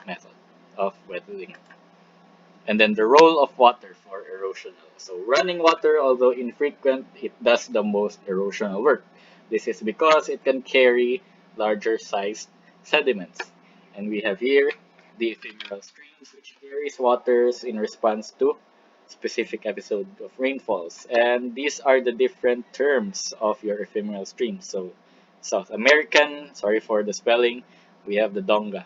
method of wetting. And then the role of water for erosional. So running water, although infrequent, it does the most erosional work. This is because it can carry larger sized sediments. And we have here the ephemeral streams, which carries waters in response to specific episode of rainfalls. And these are the different terms of your ephemeral streams. So South American, sorry for the spelling, we have the Donga,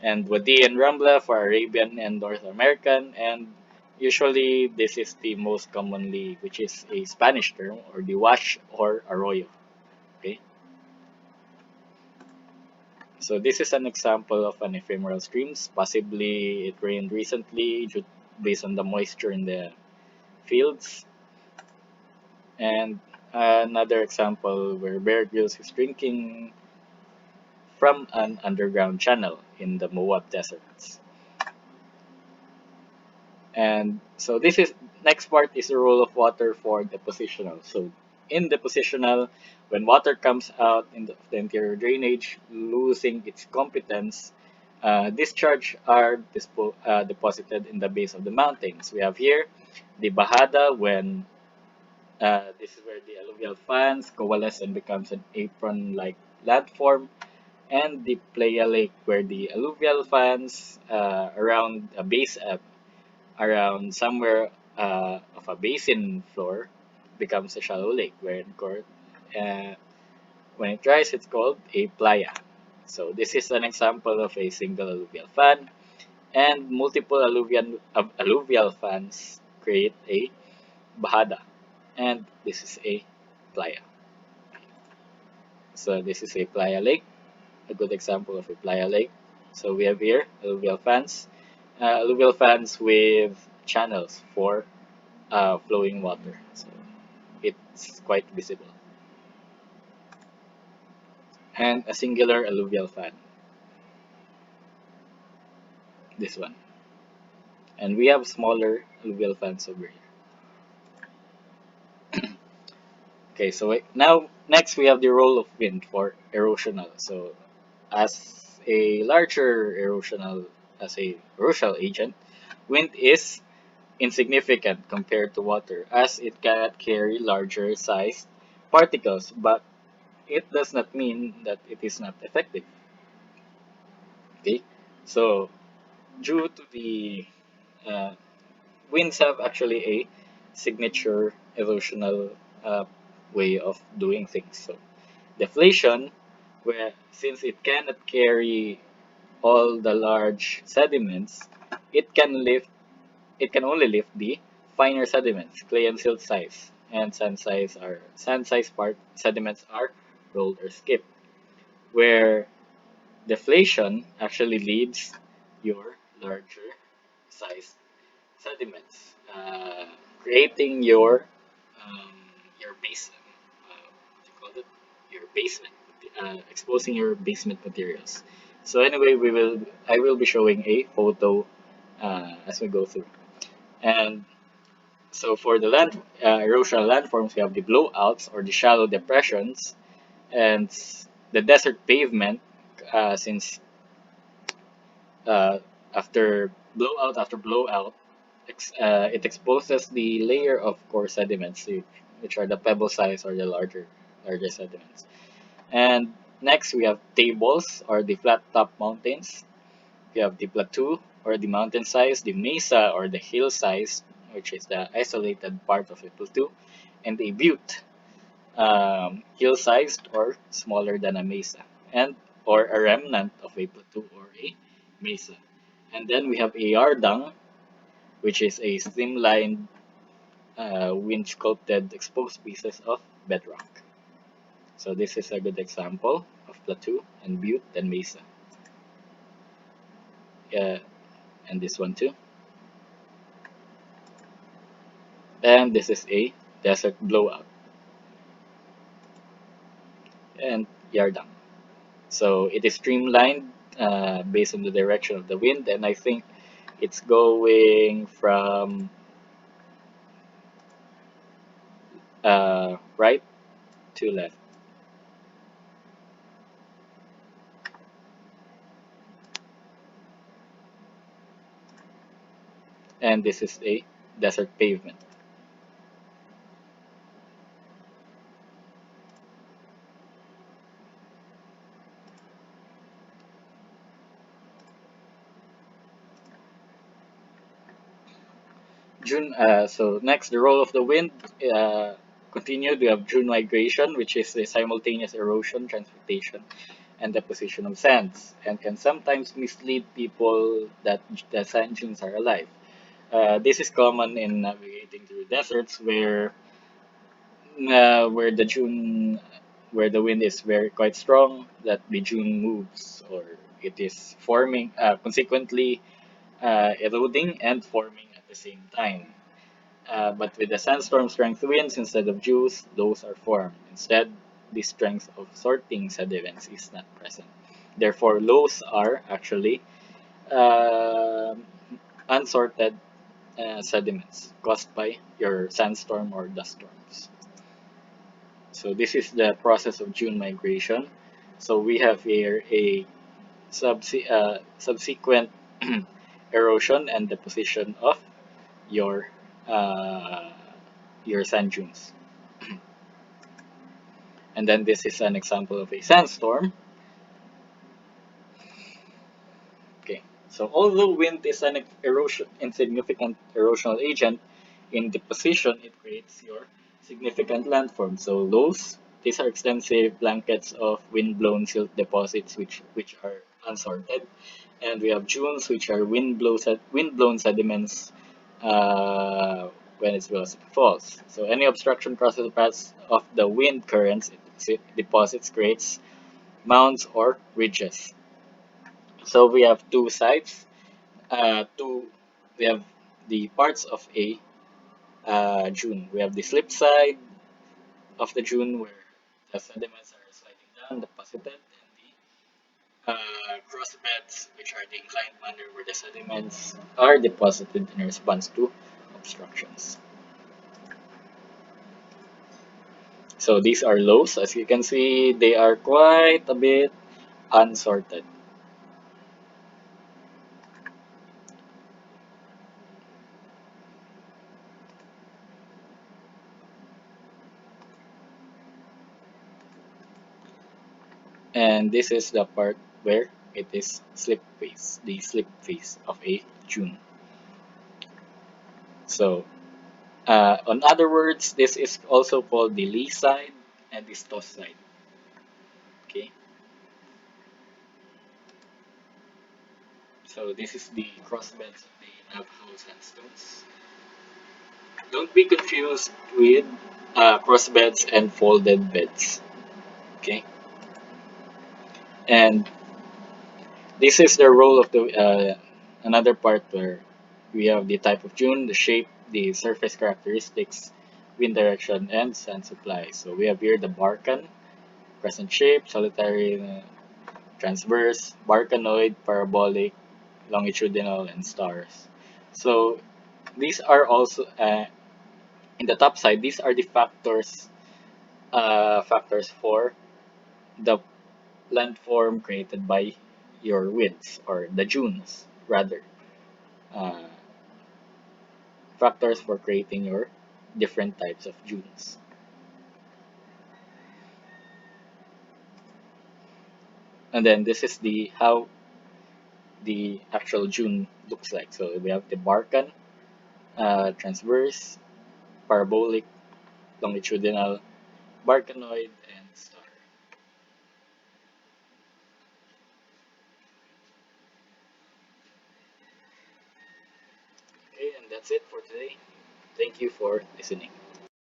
and Wadi and Rambla for Arabian and North American, and usually this is the most commonly, which is a Spanish term, or the wash or arroyo. Okay, so this is an example of an ephemeral streams. Possibly it rained recently based on the moisture in the fields, and another example where Bear Grylls is drinking from an underground channel in the Moab deserts. And so this is next part is the role of water for depositional. So in depositional, when water comes out in the interior drainage, losing its competence, discharge are deposited in the base of the mountains. We have here the Bahada when this is where the alluvial fans coalesce and becomes an apron-like landform, and the Playa Lake where the alluvial fans around a base around somewhere of a basin floor becomes a shallow lake where uh, when it dries it's called a playa. So this is an example of a single alluvial fan, and multiple alluvial fans create a bahada, and this is a playa. So this is a playa lake, a good example of a playa lake. So we have here alluvial fans with channels for flowing water. So it's quite visible. And a singular alluvial fan, this one. And we have smaller alluvial fans over here. Okay, so now next we have the role of wind for erosional. So as a larger erosional agent, wind is insignificant compared to water as it cannot carry larger sized particles, but it does not mean that it is not effective. Okay, so due to the uh, winds have actually a signature erosional way of doing things. So deflation, where since it cannot carry all the large sediments, it can lift it can only lift the finer sediments, clay and silt size, and sand size part sediments are rolled or skipped. Where deflation actually leads your larger size sediments, creating um, your basement. What do you call it? Your basement, exposing your basement materials. So anyway, I will be showing a photo as we go through. And so for the erosional landforms, we have the blowouts or the shallow depressions, and the desert pavement. Since uh, after blowout, it exposes the layer of core sediments, which are the pebble size or the larger sediments. And next we have tables or the flat top mountains. We have the plateau or the mountain size, the mesa or the hill size, which is the isolated part of a plateau, and a butte, hill sized or smaller than a mesa, and or a remnant of a plateau or a mesa. And then we have a yardang, which is a streamlined, wind sculpted exposed pieces of bedrock. So this is a good example of plateau and butte and mesa. Uh, and this one too. And this is a desert blowout and yardang. So it is streamlined based on the direction of the wind, and I think it's going from right to left. and this is a desert pavement. June. So next, the role of the wind. Uh, Continued. We have June migration, which is the simultaneous erosion, transportation, and deposition of sands, and can sometimes mislead people that the sand dunes are alive. This is common in navigating through deserts where the dune where the wind is very quite strong, that the dune moves or it is forming, consequently eroding and forming at the same time. But with the sandstorm strength winds instead of dews, those are formed. Instead, the strength of sorting sediments is not present. Therefore, lows are actually uh, unsorted sediments caused by your sandstorm or dust storms. So this is the process of dune migration. So we have here a subsequent erosion and deposition of your uh, your sand dunes. And then this is an example of a sandstorm. Okay, so although wind is an insignificant erosional agent, in deposition it creates your significant landforms. So lows, these are extensive blankets of wind-blown silt deposits which are unsorted, and we have dunes, which are wind-blown sediments when it falls. So any obstruction across the paths of the wind currents it deposits creates mounds or ridges. So we have two sides. Two We have the parts of a dune. We have the slip side of the dune where the sediments are sliding down, deposited, and the cross beds, which are the inclined manner where the sediments are deposited in response to obstructions. So these are lows. As you can see, they are quite a bit unsorted. And this is the part where it is slip phase, the slip phase of a dune. So, on other words, this is also called the lee side and the stoss side. Okay, so this is the crossbeds of the Navajo sandstones. Don't be confused with crossbeds and folded beds. Okay, and this is the role of the another part where we have the type of dune, the shape, the surface characteristics, wind direction, and sand supply. So we have here the Barkan, crescent shape, solitary, transverse, Barkanoid, parabolic, longitudinal, and stars. So these are also in the top side. These are the factors for the landform created by your winds or the dunes rather. Uh, Factors for creating your different types of dunes. And then this is the how the actual dune looks like. So we have the Barkan, transverse, parabolic, longitudinal, Barkanoid, and star. Okay, and that's it for today. Thank you for listening.